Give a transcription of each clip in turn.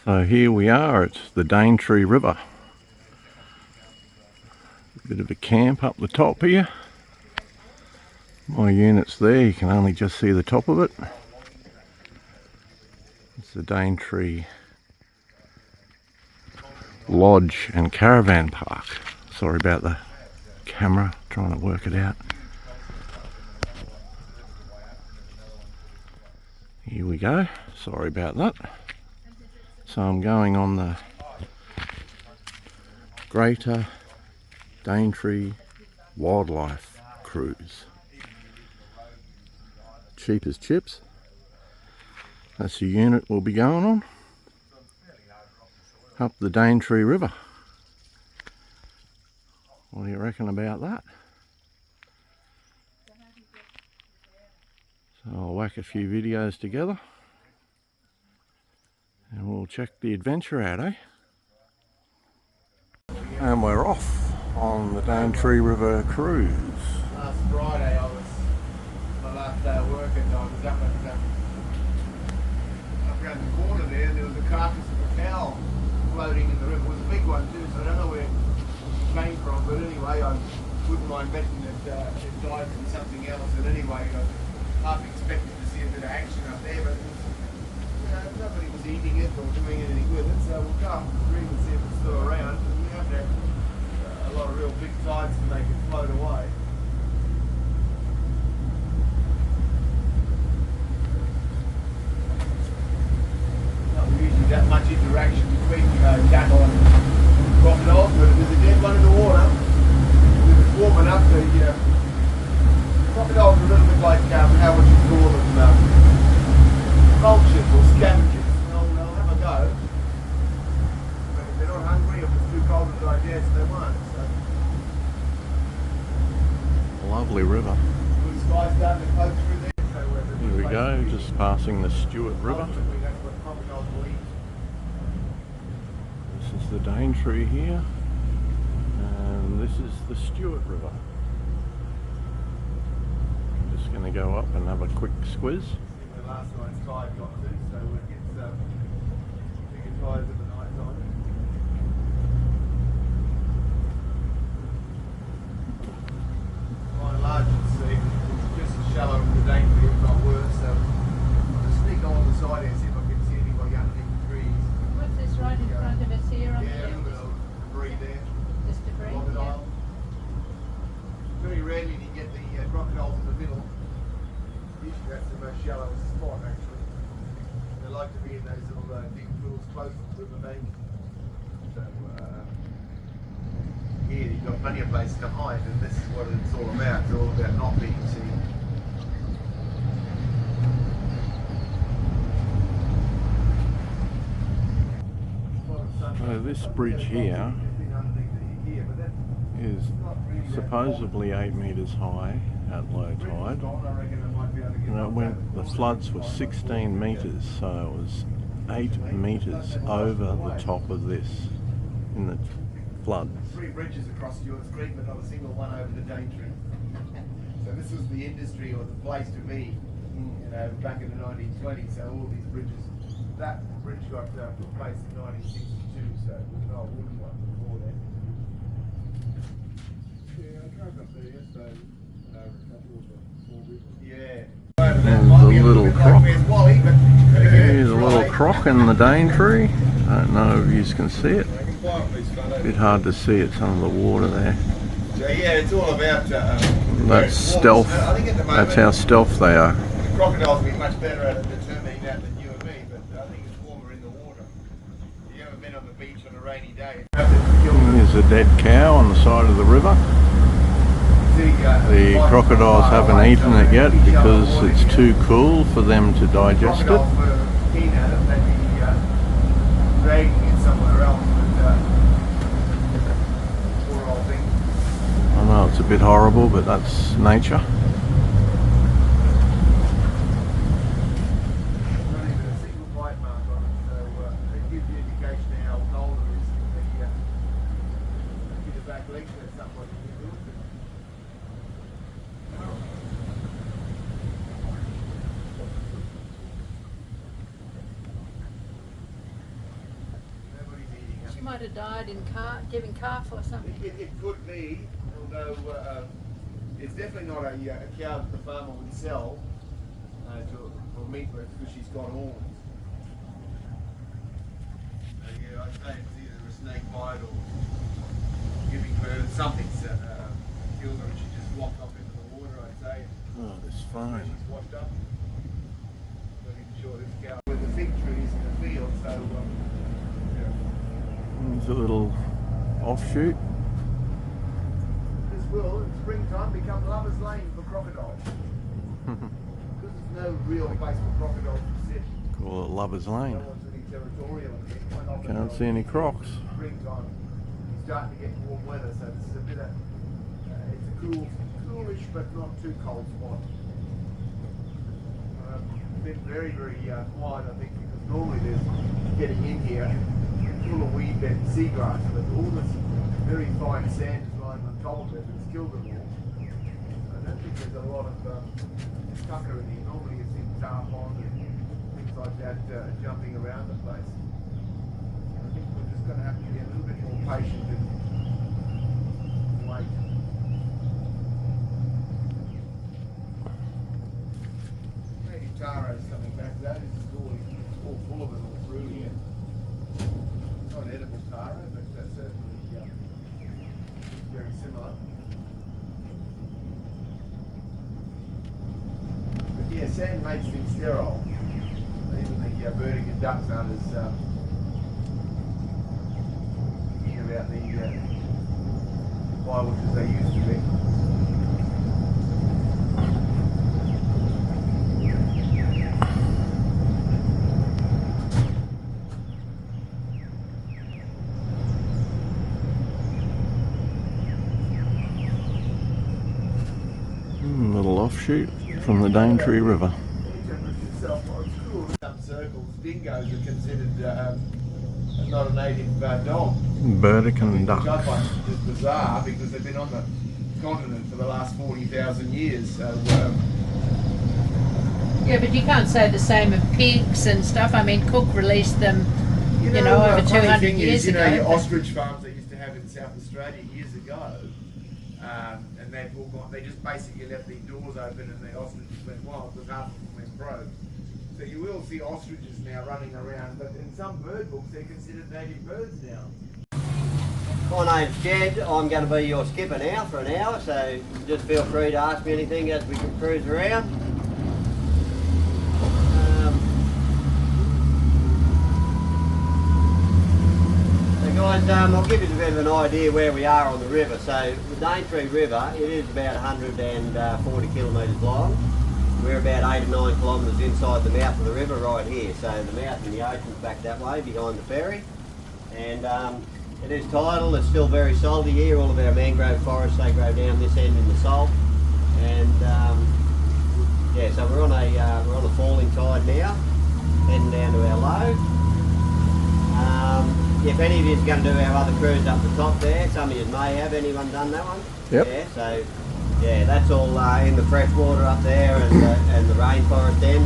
So here we are, it's the Daintree River. A bit of a camp up the top here. My unit's there, you can only just see the top of it. It's the Daintree Lodge and Caravan Park. Sorry about the camera, trying to work it out. Here we go, sorry about that. So I'm going on the Greater Daintree Wildlife Cruise. Cheap as chips. That's the unit we'll be going on. Up the Daintree River. What do you reckon about that? So I'll whack a few videos together and we'll check the adventure out, eh? And we're off on the Daintree River Cruise. Last Friday my last day of work, and I was up around the corner there. There was a carcass of a cow floating in the river. It was a big one too, so I don't know where it came from, but anyway, I wouldn't mind betting that it died from something else. And anyway, I half expected to see a bit of action up there, but nobody was eating it or doing anything with it, so we'll go up the stream and see if it's still around. We have to have a lot of real big tides to make it float away. Not usually that much interaction between cattle and crocodiles, but there's a dead one in the water. It was warm enough. The crocodiles are a little bit like, how would you call them, vultures or scavengers. They'll have a go, but if they're not hungry or if it's too cold to digest, they won't. So. Lovely river. Blue sky starting to poke through there. So Here we go, just passing the Stewart River. That's what crocodiles will eat. This is the Daintree here, and this is the Stewart River. I'm just going to go up and have a quick squiz. The last night's tide got to, so it gets bigger tides at the night time. By and large, it's just as shallow as the Daintree, if not worse. So I'll just sneak along the side here and see if I can see anybody underneath the trees. What's this right in front of us here on the Yeah, left? look at the debris there. Just debris, yeah. Crocodile. Very rarely do you get the crocodiles in the middle. Usually that's the most shallow spot, actually. They like to be in those little deep pools close to the river bank. So here you've got plenty of place to hide, and this is what it's all about. It's all about not being seen. So this bridge here is supposedly 8 metres high at low tide. The floods were 16 metres, so it was 8 metres over the top of this in the floods. 3 bridges across Stewart's Creek, but not a single one over the Daintree. So this was the industry or the place to be, back in the 1920s. So all these bridges, that bridge got replaced in 1962, so it was an old wooden one before then. Yeah, I drove up there yesterday. Yeah. There's a little croc. Here's a little croc in the Daintree. I don't know if you can see it. A bit hard to see, it's under the water there. So yeah, it's all about that's stealth. That's how stealth they are. The crocodiles will be much better at determining that than you and me, but I think it's warmer in the water. If you haven't been on the beach on a rainy day. There's a dead cow on the side of the river. The crocodiles haven't eaten it yet because it's too cool for them to digest it. I know it's a bit horrible, but that's nature. might have died in giving calf or something. It could be, although it's definitely not a cow that the farmer would sell for meat because she's got horns. Yeah, I'd say it's either a snake bite or giving birth. Something's killed her and she just walked off into the water, I'd say. Oh, this She's phone. washed up. Not even sure this cow. With the fig trees in the field, so yeah. There's a little offshoot. This will, in springtime, become Lover's Lane for crocodiles. Because there's no real place for crocodiles to sit. Call it Lover's Lane. No one's really territorial in it. Quite often Can't see any crocs. Springtime, it's starting to get warm weather, so this is a bit of, it's a coolish but not too cold spot. It's been very, very quiet, I think, because normally there's getting in here full of weed bed and seagrass, but all this very fine sand is lying on top of it and it's killed them all. I don't think there's a lot of tucker in here. Normally you see tarpon and things like that jumping around the place. I think we're just going to have to be a little bit more patient and wait. Maybe taro's coming back. That is all full of it all through here. Not edible taro, but certainly very similar. But yeah, sand makes things sterile. Even the birding and ducks aren't as thinking about the firewood as they used to be. Little offshoot from the Daintree River. Some circles, dingoes are considered not a native dog. Burdekin Which I ducks. find just bizarre because they've been on the continent for the last 40,000 years. So, Yeah, but you can't say the same of pigs and stuff. I mean, Cook released them, you know, over funny 200 thing years is, you know, ago. your but- ostrich farms they used to have in South Australia years ago, and they've all gone. They just basically left the doors open and the ostriches went wild because half of them went broke. So you will see ostriches now running around, but in some bird books they're considered native birds now. My name's Jed. I'm going to be your skipper now for an hour, so just feel free to ask me anything as we can cruise around. So guys, I'll give you a bit of an idea where we are on the river. So the Daintree River, it is about 140 kilometres long. We're about 8 or 9 kilometres inside the mouth of the river right here. So the mouth in the ocean's back that way behind the ferry. And it is tidal, it's still very salty here. All of our mangrove forests, they grow down this end in the salt. And yeah, so we're on a falling tide now, heading down to our low. If any of you is going to do our other cruise up the top there, some of you may have. Anyone done that one? Yep. Yeah, so yeah, that's all in the fresh water up there and the rainforest end.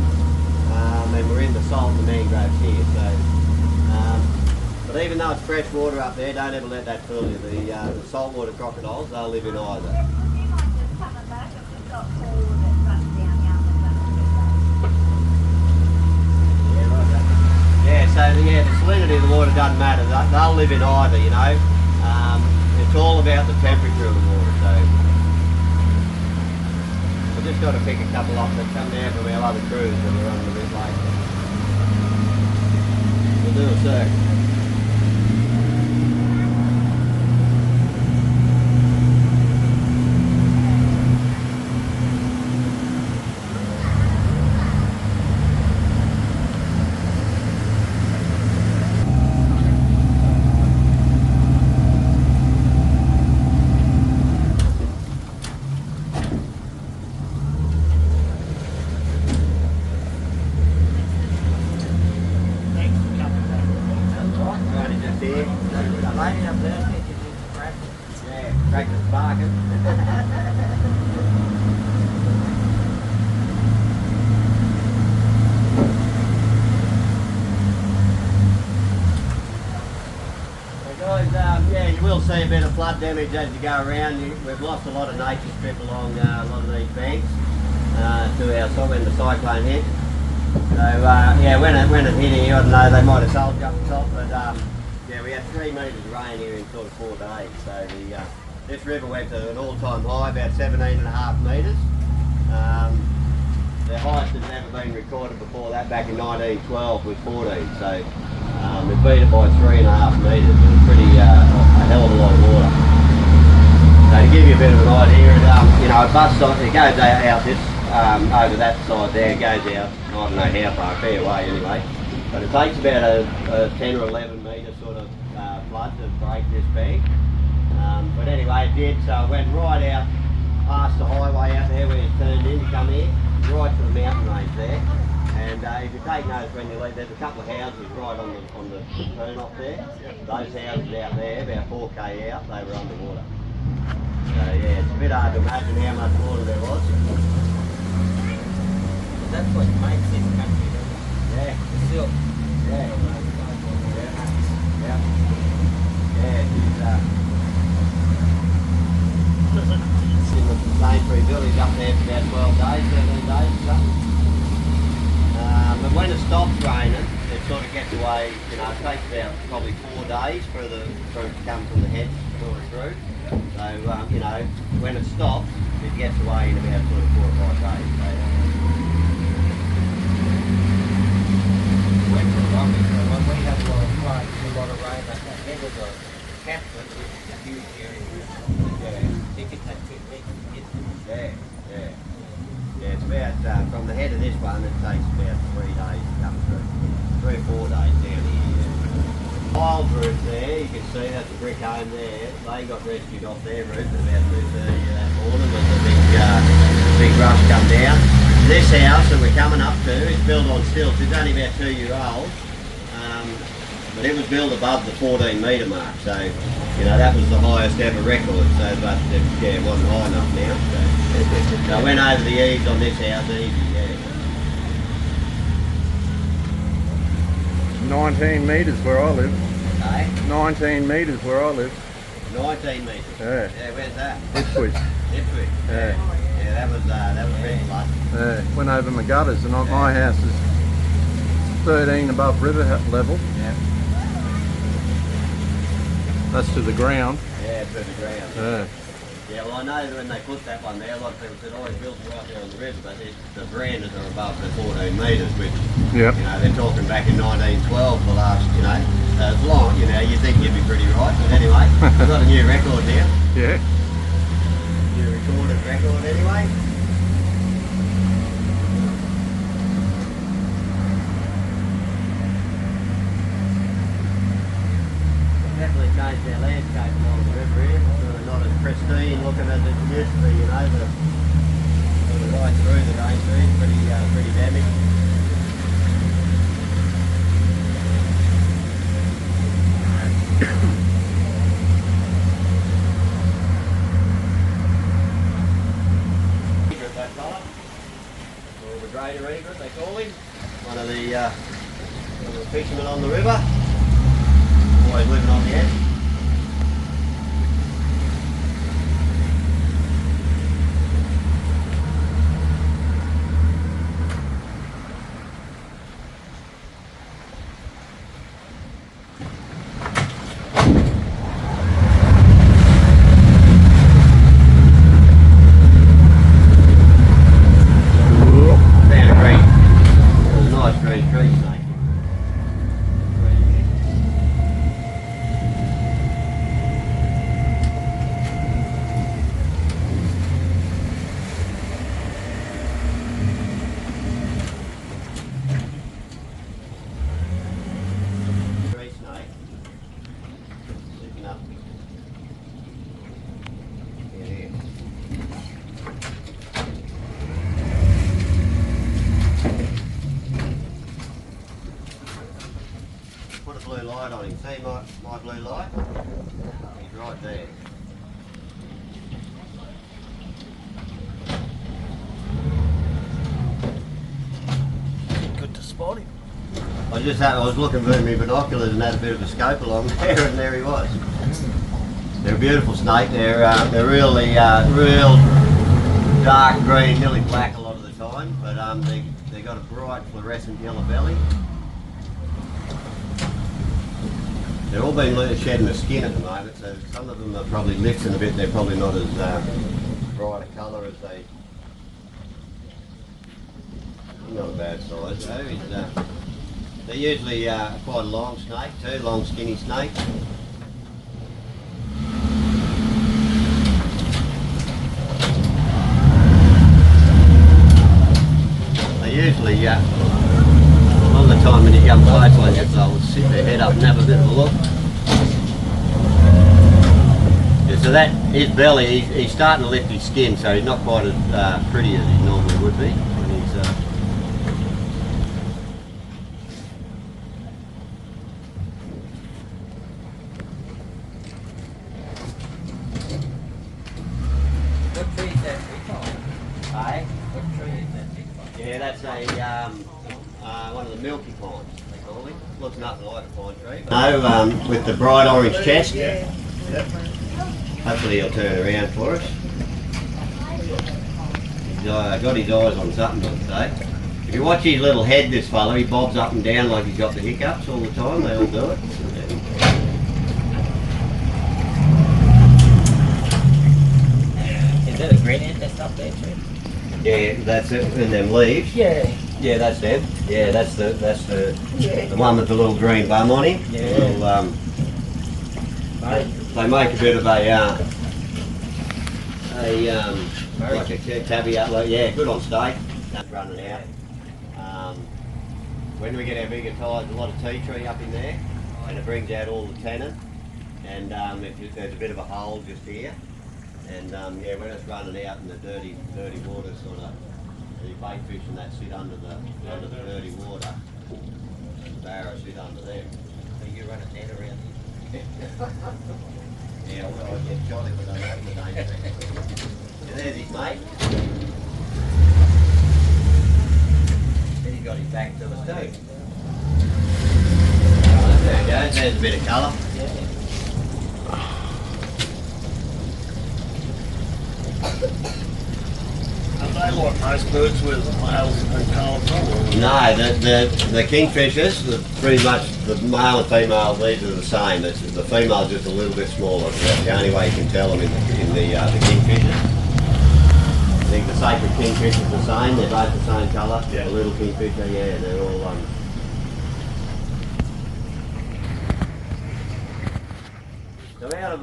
And we're in the salt and the mangroves here. So, but even though it's fresh water up there, don't ever let that fool you. The saltwater crocodiles, they'll live in either. Yeah, so the salinity of the water doesn't matter. They'll live in either, you know. It's all about the temperature of the water. So we've just got to pick a couple up that come down from our other cruise that we're running a bit late. We'll do a circle. Practice barking. So Yeah, you will see a bit of flood damage as you go around. We've lost a lot of nature strip along a lot of these banks to our side when the cyclone hit. So yeah, when it hit here, I don't know, they might have sold up the top, but yeah, we had 3 metres of rain here in sort of 4 days. So this river went to an all-time high, about 17.5 metres. The highest had never been recorded before that, back in 1912 with 14. So it beat it by 3.5 metres. It was pretty a hell of a lot of water. So to give you a bit of an idea, you know, a bus it goes out this over that side there, goes out, I don't know how far, a fair way anyway. But it takes about a 10 or 11 metre sort of flood to break this bank. But anyway, it did, so it went right out past the highway out there where you turned in to come here, right to the mountain range there. And if you take notice when you leave, there's a couple of houses right on the turn off there. Those houses out there, about 4k out, they were underwater. So yeah, it's a bit hard to imagine how much water there was. That's what makes this country, doesn't it? Yeah. The silk. Yeah. Yeah. It's in the Daintree village up there for about 12 days, 13 days or something. But when it stops raining, it sort of gets away, you know, it takes about probably 4 days for it to come from the head sort of through. So, you know, when it stops, it gets away in about sort of 4 or 5 days. So, When we have a lot of flood, a lot of rain, like that head of the catchment, which is a huge area, yeah, it can take 2 weeks to get through. yeah, it's about, from the head of this one, it takes about 3 days to come through. 3 or 4 days down here. Yeah. Wild roof there, you can see that's a brick home there. They got rescued off their roof at about 2:30 that morning with a big rush come down. This house that we're coming up to is built on stilts. It's only about 2 years old, but it was built above the 14 metre mark. So, you know, that was the highest ever record. So, but yeah, it wasn't high enough now. So I went over the eaves on this house easy. Yeah. 19 metres where I live. Okay. 19 metres where I live. 19 metres. Yeah. Yeah, where's that? Ipswich. Ipswich. Yeah. Yeah, that was big flood. Yeah. Went over my gutters, and my house is 13 above river level. Yeah. That's to the ground. Yeah, to the ground. Yeah. Yeah, well I know that when they put that one there, a lot of people said, oh, it's built right there on the river, but the verandas are above the 14 metres, which, Yep. you know, they're talking back in 1912, the last, you know, it's long, you know, you'd think you'd be pretty right, but anyway, we've got a new record here. Yeah. New recorded record anyway. Definitely changed our landscape along the river here. Sort of not as pristine looking as it used to be, you know, but sort of right through the Daintree, pretty damaged. That fella, or the greater egret they call him, one of the fishermen on the river. Always living on the edge. Found a nice green tree snake. Tree snake. Sitting up. Yeah. Put a blue light on him. See my blue light? He's right there. Good to spot him. I was looking through my binoculars and had a bit of a scope along there, and there he was. They're a beautiful snake. They're really real dark green, nearly black a lot of the time, but they got a bright fluorescent yellow belly. They're all been shedding the skin at the moment, so some of them are probably lifting a bit. They're probably not as bright a colour as they. Not a bad size though. They're usually quite a long snake too, long skinny snake. They usually, a lot of the time when you come close like this, they'll sit their head up and have a bit of a look. Yeah, so that, his belly, he's starting to lift his skin, so he's not quite as pretty as he normally would be when he's What tree is that tree called? Aye. What tree is that tree called? Yeah, that's one of the milky pines, they call it. Looks nothing like a pine tree. No, with the bright orange chest. Yeah. Yep. Hopefully he'll turn around for us. He's got his eyes on something, I'd say. If you watch his little head, this fella, he bobs up and down like he's got the hiccups all the time. They all do it. Is that a greenhead that's up there too? Yeah, that's it. And them leaves. Yeah. Yeah, that's them. Yeah, that's the one with the little green bum on him. Yeah. Little, they make a bit of like a caveat. Like, yeah, good on steak. That's running out. When we get our bigger tides, a lot of tea tree up in there, and it brings out all the tannin. And there's a bit of a hole just here. And yeah, when it's running out in the dirty water, sort of the bait fish and that sit under the dirty water. The barrow sit under them. So you run a net around here? Yeah, well, I get jolly with that in the day. And there's his mate. And he's got his back to us too. There you go, there's a bit of colour. Are they like most birds with males and colourful? No, the kingfishers, pretty much the male and female, these are the same. The female's just a little bit smaller. That's the only way you can tell them in the kingfishers. I think the sacred kingfisher's the same. They're both the same colour. Yeah. The little kingfisher, yeah, they're all. So out of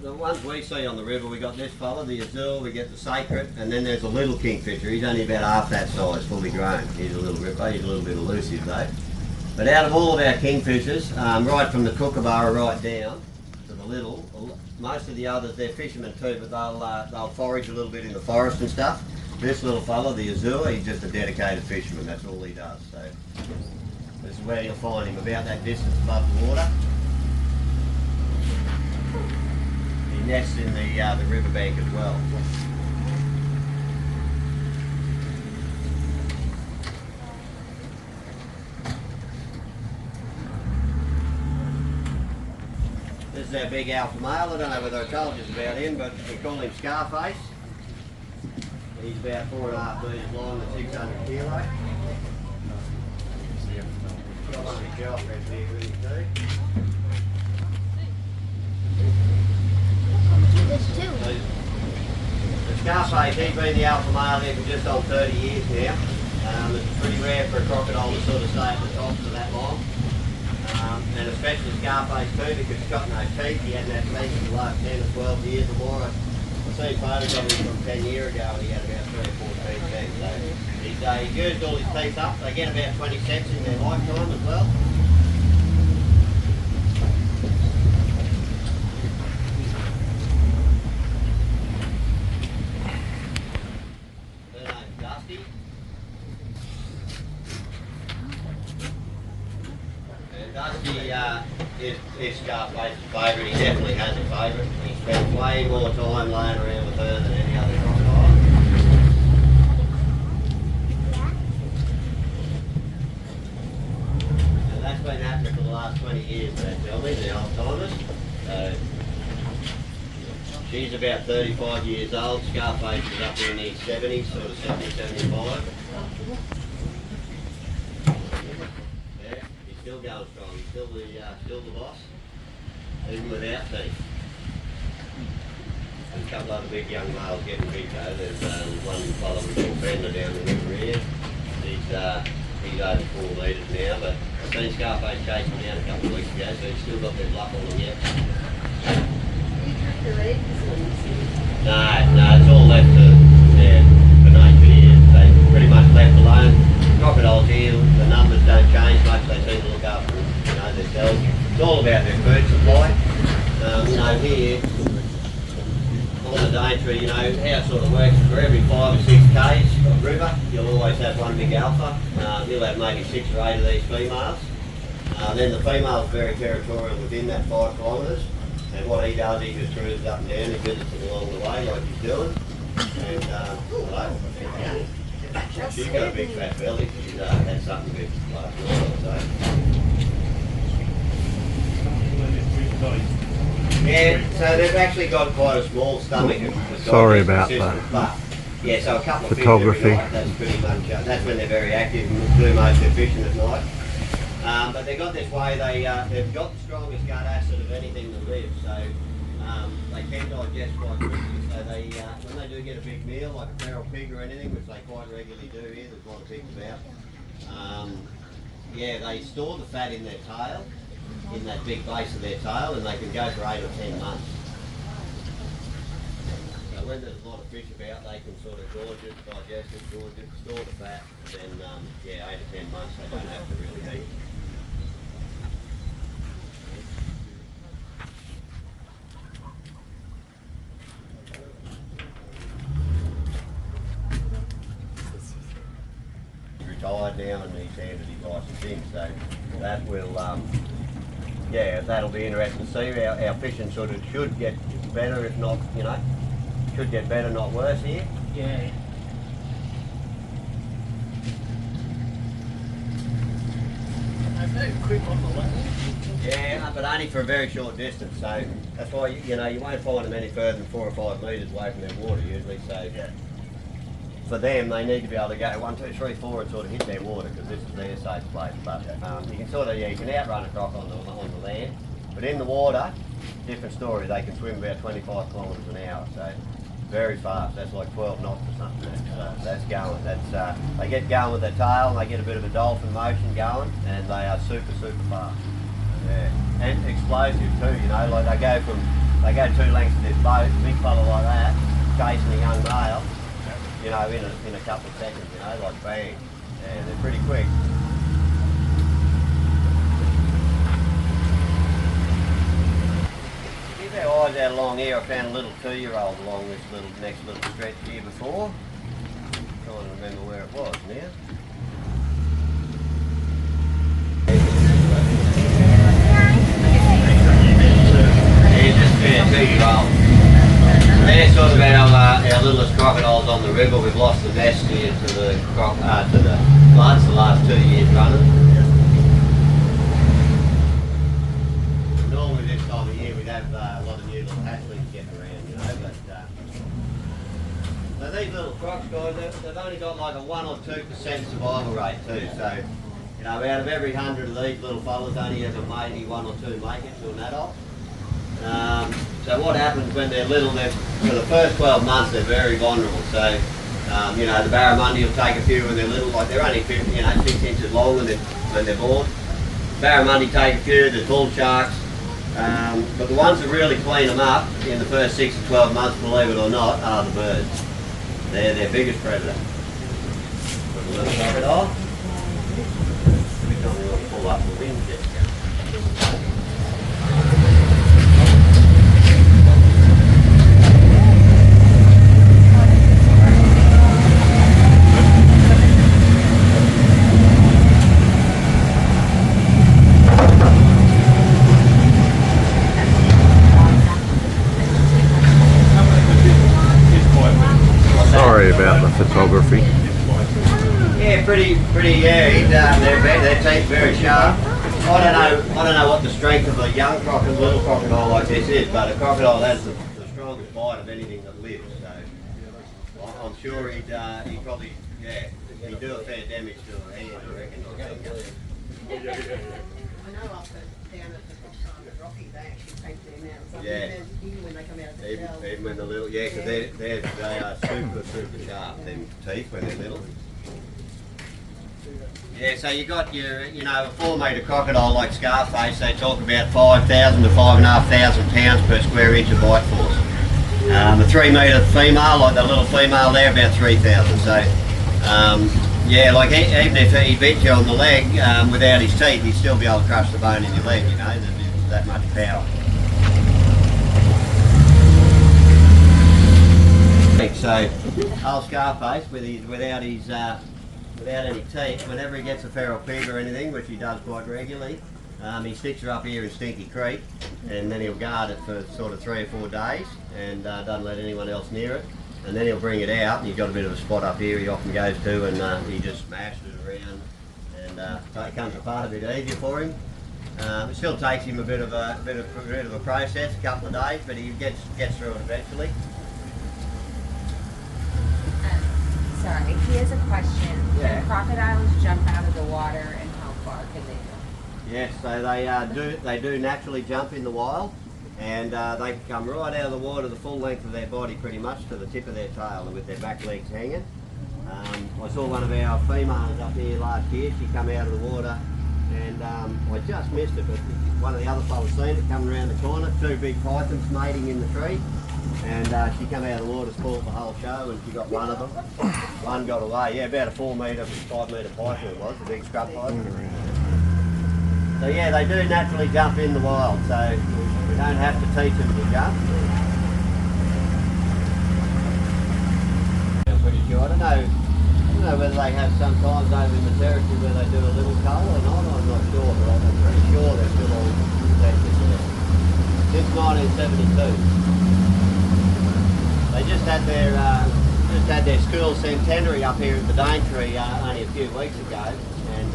the ones we see on the river, we got this fella, the azure, we get the sacred, and then there's a little kingfisher. He's only about half that size, fully grown. He's a little ripper, he's a little bit elusive though. But out of all of our kingfishers, right from the kookaburra right down to the little, most of the others, they're fishermen too, but they'll forage a little bit in the forest and stuff. This little fella, the azure, he's just a dedicated fisherman, that's all he does. So this is where you'll find him, about that distance above the water. He nests in the riverbank as well. This is our big alpha male. I don't know whether I told you about him, but we call him Scarface. He's about 4.5 metres long and 600 kilo. Got one of his girlfriends here with him too. The Scarface, he's been the alpha male here for just on 30 years now. It's pretty rare for a crocodile to sort of stay at the top for that long. And especially Scarface too, because he's got no teeth. He hasn't had teeth for the last 10 or 12 years or more. I've seen photos of him from 10 years ago and he had about 3 or 4 teeth then. So he's used all his teeth up. They get about 20 cents in their lifetime as well. Their name's Dusty. And Dusty is Scarface's favourite. He definitely has a favourite. He spends way more time laying around with her than any other crocodile. been happening for the last 20 years, they tell me, the old timers. She's about 35 years old. Scarface is up in his 70s, sort of 70, 75. Yeah, he's still going strong. He's still the boss, even without teeth. And a couple other big young males getting big though. There's one fellow we call Bender down the river here. He's over 4 metres now, but I've seen Scarface chase him down a couple of weeks ago, so he's still got their luck on him yet. No, it's all left to for nature here. They pretty much left alone. Crocodiles here, the numbers don't change much. They seem to look after themselves. It's all about their food supply. Here on the Daintree, how it sort of works, for every 5 or 6 k's of river, you'll always have one big alpha. You'll have maybe 6 or 8 of these females. Then the female's very territorial within that 5 kilometres. And what he does, he just cruises up and down, he visits them along the way like he's doing. And, she's got a big fat belly. She's had something big last night, yeah, so they've actually got quite a small stomach. Sorry about that. But, yeah, so a couple of Photography. fish every night, that's pretty much, that's when they're very active and do most of their fishing at night. But they've got this way, they've got the strongest gut acid of anything that lives, so they can digest quite quickly. So they, when they do get a big meal, like a feral pig or anything, which they quite regularly do here, there's a lot of pigs about, yeah, they store the fat in their tail, in that big base of their tail, and they can go for 8 or 10 months. So when there's a lot of fish about, they can sort of gorge it, digest it, gorge it, store the fat, and then, yeah, 8 or 10 months they don't have to really eat. Retired now and he's handed his licence in, so that will, yeah, that'll be interesting to see. Our fishing sort of should get better, if not, should get better, not worse here. Yeah. They're quick on the land. Yeah, but only for a very short distance, so that's why, you won't find them any further than 4 or 5 metres away from their water usually, so yeah. For them, they need to be able to go 1, 2, 3, 4 and sort of hit their water because this is their safe place. But you can sort of, you can outrun a croc on the land, but in the water, different story. They can swim about 25 kilometres an hour, so very fast. That's like 12 knots or something. That's going. That's they get going with their tail, and they get a bit of a dolphin motion going, and they are super fast. Yeah, and explosive too. Like they go 2 lengths of this boat, big fella like that, chasing a young male. In a couple of seconds, like bang. Yeah, they're pretty quick. Keep our eyes out along here. I found a little 2-year-old along this next little stretch here before. I'm trying to remember where it was now. Yeah, just about 2-year-old. They're sort of our littlest crocodiles on the river. We've lost the nest here to the floods the last 2 years running. Normally this time of year we'd have a lot of new little hatchlings getting around, but so these little crocs, guys, they've only got like a 1 or 2% survival rate too. So, out of every 100 of these little fellas, only ever maybe 1 or 2 make it to an adult. So what happens when they're little, for the first 12 months they're very vulnerable. So, the barramundi will take a few when they're little, like they're only 6 inches long when they're born. Barramundi take a few, the bull sharks, but the ones that really clean them up in the first 6 to 12 months, believe it or not, are the birds. They're their biggest predator. Put a little crocodile. Every time we want to pull up the wind jet. Sorry about the photography. Yeah, pretty. Yeah, their teeth very sharp. I don't know what the strength of a young crocodile, little crocodile like this is, but a crocodile has the strongest bite of anything that lives. So I'm sure he'd probably, yeah, he'd do a fair damage to a hand, I reckon. I know up down at the Rocky, they actually take their mouths up, Yeah. even when they come out of the shell. Even when they're little, yeah, because they are super sharp, them teeth when they're little. Yeah, so you got your, you know, a 4 metre crocodile like Scarface, they talk about 5,000 to 5,500 pounds per square inch of bite force. A 3 metre female, like the little female there, about 3,000. So, yeah, like even if he bit you on the leg without his teeth, he'd still be able to crush the bone in your leg, you know, there's that much power. So, old Scarface, without any teeth, whenever he gets a feral pig or anything, which he does quite regularly, he sticks her up here in Stinky Creek, and then he'll guard it for sort of 3 or 4 days, and doesn't let anyone else near it. And then he'll bring it out, and he's got a bit of a spot up here he often goes to, and he just smashes it around, and so it comes apart a bit easier for him. It still takes him a bit of a process, a couple of days, but he gets through it eventually. Sorry, here's a question. Yeah. Can crocodiles jump out of the water, and how far can they go? Yes, so they do naturally jump in the wild, and they can come right out of the water the full length of their body pretty much to the tip of their tail with their back legs hanging. I saw one of our females up here last year. She come out of the water, and I just missed it, but one of the other fellas seen it coming around the corner, 2 big pythons mating in the tree. And she came out of the water, spoiled the whole show, and she got one of them. One got away, yeah, about a 4 metre, 5 metre python it was, a big scrub python. So yeah, they do naturally jump in the wild, so we don't have to teach them to jump. I'm pretty sure, I don't know whether they have sometimes over in the territory where they do a little cull or not, I'm not sure, but I'm pretty sure they're still all protected there. Since 1972. They just had their school centenary up here at the Daintree only a few weeks ago, and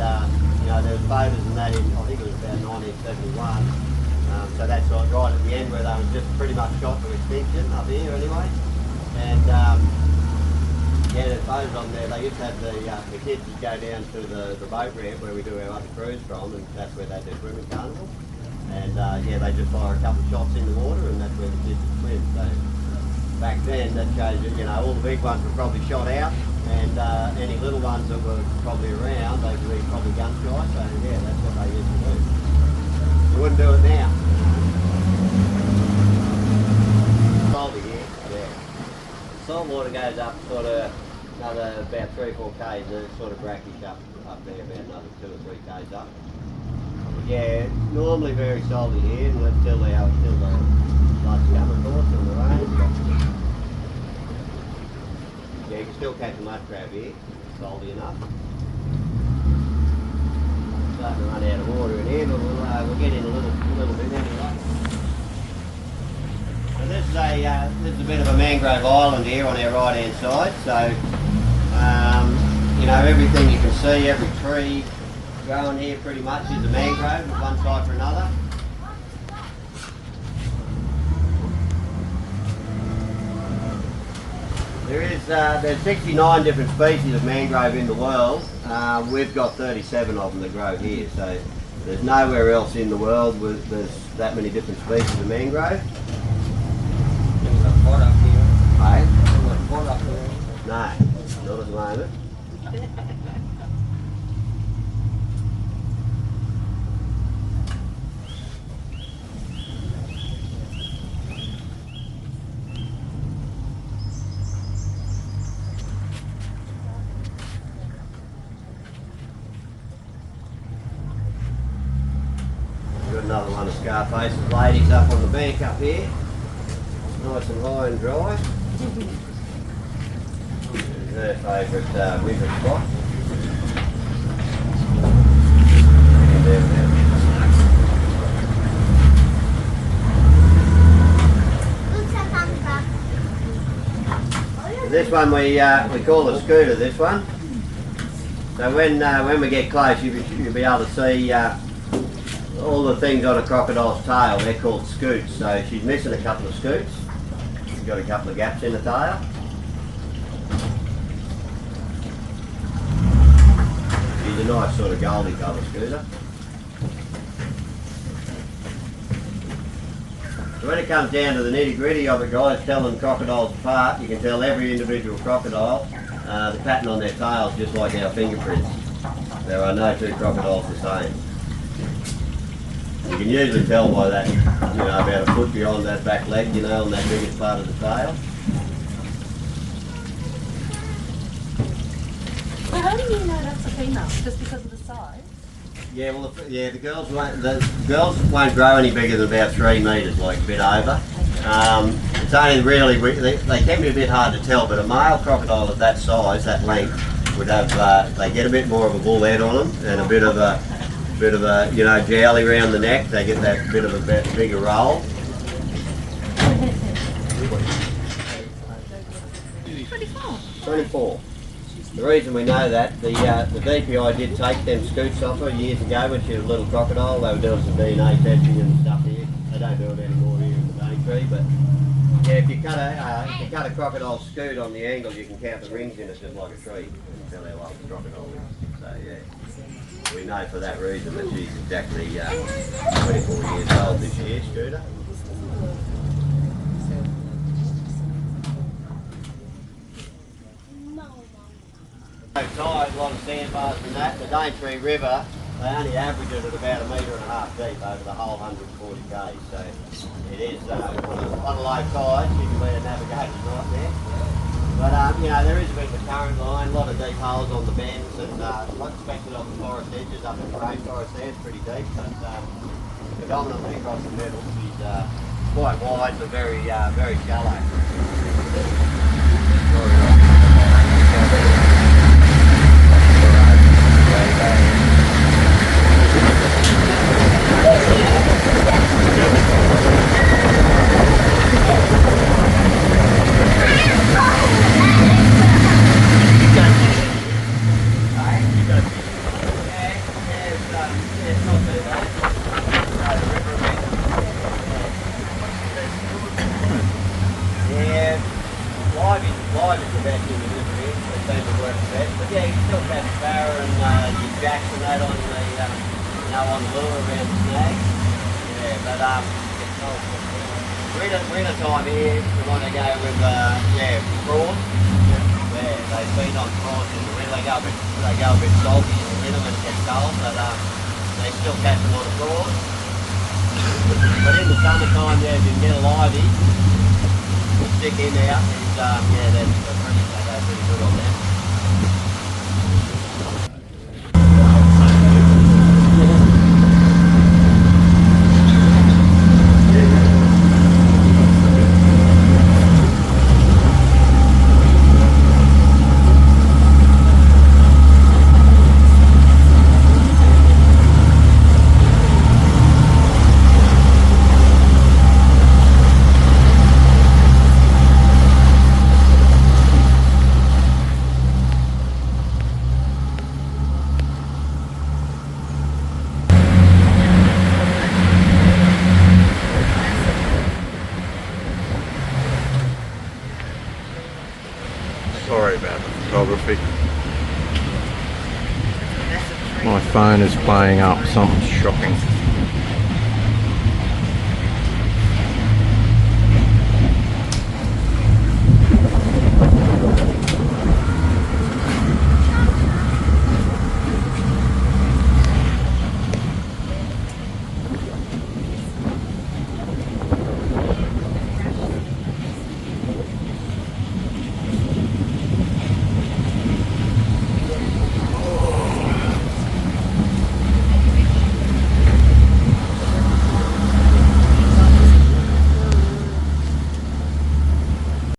you know, there was photos and that in, I think it was about 1971. So that's right at the end where they were just pretty much shot to extinction up here anyway. And yeah, there's photos on there. They used to have the kids would go down to the boat ramp where we do our other cruise from, and that's where they do swimming carnival. And yeah, they just fire a couple of shots in the water, and that's where the kids would swim. So back then, that shows that, you know, all the big ones were probably shot out, and any little ones that were probably around, they were probably gun shy. So yeah, that's what they used to do. You wouldn't do it now. Salty here, yeah. Salt water goes up sort of another about 3 or 4 k's, and it's sort of brackish up there about another 2 or 3 k's up. Yeah, normally very salty here, until the floods come, of course, and the rain. Yeah, you can still catch a mud crab here, salty enough. Starting to run out of water in here, but we'll get in a little bit anyway. So this is a bit of a mangrove island here on our right hand side. So you know, everything you can see, every tree growing here pretty much is a mangrove of one type or another. There's 69 different species of mangrove in the world. We've got 37 of them that grow here, so there's nowhere else in the world where there's that many different species of mangrove. There's a pot up here. Hey? There's a pot up there. No, not at the moment. Got another one of Scarface's ladies up on the bank up here. Nice and high and dry. This is her favourite winter spot. And there we go. This one we call a scooter, this one. So when we get close, you'll be able to see all the things on a crocodile's tail, they're called scoots. So she's missing a couple of scoots. She's got a couple of gaps in the tail. She's a nice sort of goldy colour scooter. So when it comes down to the nitty gritty of it, guys, telling crocodiles apart, you can tell every individual crocodile, the pattern on their tails just like our fingerprints. There are no two crocodiles the same. You can usually tell by that, about a foot beyond that back leg, on that biggest part of the tail. Well, how do you know that's a female? Just because of the size? Yeah, well, the girls won't grow any bigger than about 3 metres, like a bit over. It's only really, they can be a bit hard to tell, but a male crocodile of that size, that length, would have, they get a bit more of a bull head on them and a bit of a jowly around the neck. They get that bit of a bigger roll. 24. The reason we know that, the DPI did take them scoots off her years ago when she was a little crocodile. They were doing some DNA testing and stuff here. They don't do it anymore here in the Daintree, but yeah, if you cut a crocodile scoot on the angle, you can count the rings in it just like a tree and tell how long the crocodile is. So yeah, we know for that reason that she's exactly 24 years old this year, Scooter. Tide, a lot of sandbars and that. The Daintree River, they only average it at about 1.5 metres deep over the whole 140 k's. So it is on a low tide, you can be a navigator's nightmare. But there is a bit of a current line, a lot of deep holes on the bends, and like expected on the forest edges up in the rainforest there, it's pretty deep. But predominantly across the middle, she's quite wide but very shallow. Live is the best in the river here, they seem to work the best. But yeah, you still catch sparrow and your jacks and that on the on the lure around the snag. Yeah, but winter time here, we want to go with prawns. Yeah, they feed on prawns in the winter. They go a bit salty in the winter when it gets cold, but they still catch a lot of prawns. But in the summertime, yeah, if you can get a livey, stick in out, and they go pretty good on that. Sorry about the photography. My phone is playing up something shocking.